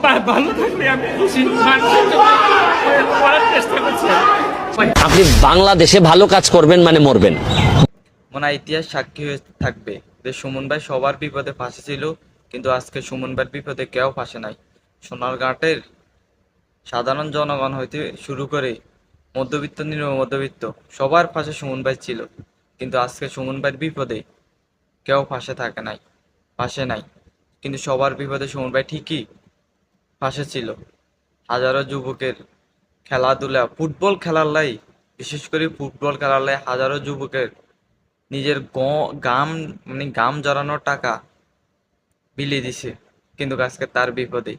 ভালো থাকলে আমি খুশি, মানুষের জন্য করার চেষ্টা করছি। আপনি বাংলাদেশে ভালো কাজ করবেন মানে মরবেন। মনে হয় ইতিহাস সাক্ষী হয়ে থাকবে যে সুমন ভাই সবার বিপদে ফাঁসে ছিল, কিন্তু আজকে সুমন ভাইয়ের বিপদে কেউ ফাঁসে নাই। সোনারঘাটের সাধারণ জনগণ হইতে শুরু করে মধ্যবিত্ত নিম্ন মধ্যবিত্ত সবার পাশে সুমন ভাই ছিল, কিন্তু আজকে সুমন ভাইয়ের বিপদে কেউ পাশে থাকে নাই, পাশে নাই। কিন্তু সবার বিপদে সুমন ভাই ঠিকই পাশে ছিল। হাজারো যুবকের খেলাধুলা, ফুটবল খেলার লাই, বিশেষ করে ফুটবল খেলার লাই হাজারো যুবকের নিজের গাম মানে গাম জড়ানোর টাকা বিলিয়ে দিছে, কিন্তু আজকে তার বিপদে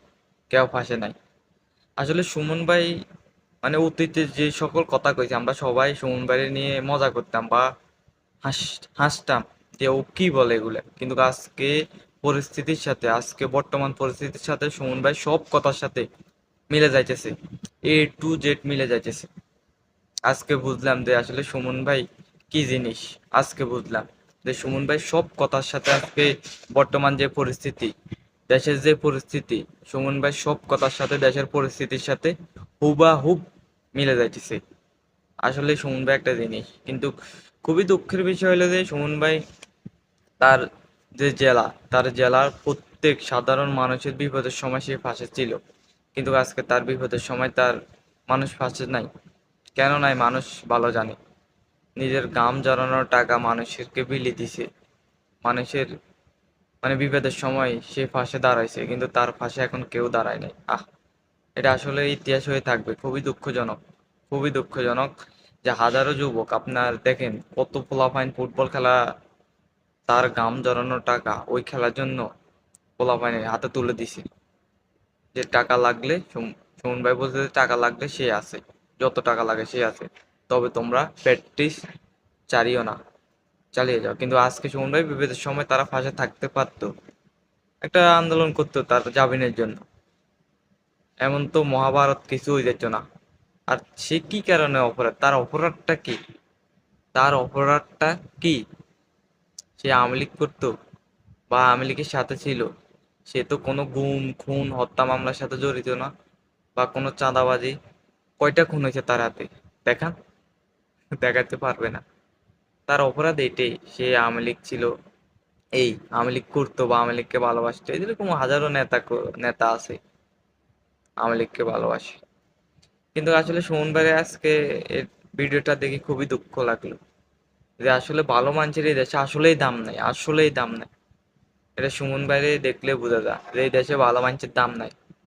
কেউ ফাঁসে নাই। আসলে সুমন ভাই মানে অতীতে যে সকল কথা কইছে আমরা সবাই সুমন ভাইয়ের নিয়ে মজা করতাম বা হাসতাম যে ও কি বলে এগুলা, কিন্তু আজকে পরিস্থিতির সাথে, আজকে বর্তমান পরিস্থিতির সাথে সুমন ভাই সব কথার সাথে মিলে যাইতেছে, A to Z মিলে যাইতেছে। আজকে বুঝলাম যে আসলে সুমন ভাই কি জিনিস। আজকে বুঝলাম যে সুমন ভাই সব কথার সাথে আজকে বর্তমান যে পরিস্থিতি, দেশের যে পরিস্থিতি, সুমন ভাই সব কথার সাথে দেশের পরিস্থিতির সাথে হুবাহুব মিলে যাইতেছে। আসলে সুমন ভাই একটা জিনিস, কিন্তু খুবই দুঃখের বিষয় হলো যে সুমন ভাই তার যে জেলা, তার জেলার প্রত্যেক সাধারণ মানুষের বিপদের সময় সে পাশে ছিল, কিন্তু আজকে তার বিপদের সময় তার মানুষ পাশে নাই। কেন নাই মানুষ ভালো জানে। নিজের ঘাম জড়ানোর টাকা মানুষকে বিলিয়ে দিছে, মানুষের মানে বিপদের সময় সে পাশে দাঁড়াইছে, কিন্তু তার পাশে এখন কেউ দাঁড়ায় নাই। এটা আসলে ইতিহাস হয়ে থাকবে। খুবই দুঃখজনক, খুবই দুঃখজনক যে হাজারো যুবক আপনার দেখেন কত পোলাপাইন ফুটবল খেলা, তার ঘাম জড়ানোর টাকা ওই খেলার জন্য পোলাপাইনের হাতে তুলে দিছে। যে টাকা লাগলে সুমন ভাই বলতে যে টাকা লাগলে সে আছে, যত টাকা লাগে সে আছে, তবে তোমরা প্র্যাকটিস চালিও না, চালিয়ে যাও। কিন্তু আজকে সুমন ভাই বিপদের সময় তারা পাশে থাকতে পারতো, একটা আন্দোলন করতো তার জামিনের জন্য, এমন তো মহাভারত কিছু হয়ে যেত না। আর সে কি কারণে অপরাধ, তার অপরাধটা কি, তার অপরাধটা কি? সে আওয়ামী লীগ করতো বা আওয়ামী লীগের সাথে ছিল, সে তো কোনো গুম খুন হত্যা মামলার সাথে জড়িত না, বা কোনো চাঁদাবাজি। কয়টা খুন হয়েছে তার হাতে দেখান, দেখাতে পারবে না। তার অপরাধ এটাই, সে আওয়ামী লীগ ছিল, এই আওয়ামী লীগ করতো বা আওয়ামী লীগকে ভালোবাসতো, এরকম হাজারো নেতা আছে আওয়ামী লীগকে ভালোবাসে। কিন্তু আসলে সুমন ভাইয়ের আজকে এর ভিডিওটা দেখে খুবই দুঃখ লাগলো যে আসলে ভালো মানুষের এই দেশে আসলেই দাম নাই, আসলেই দাম নাই। এটা সুমন ভাইরে দেখলে বোঝা যায় যে এই দেশে ভালো মানুষের দাম নাই।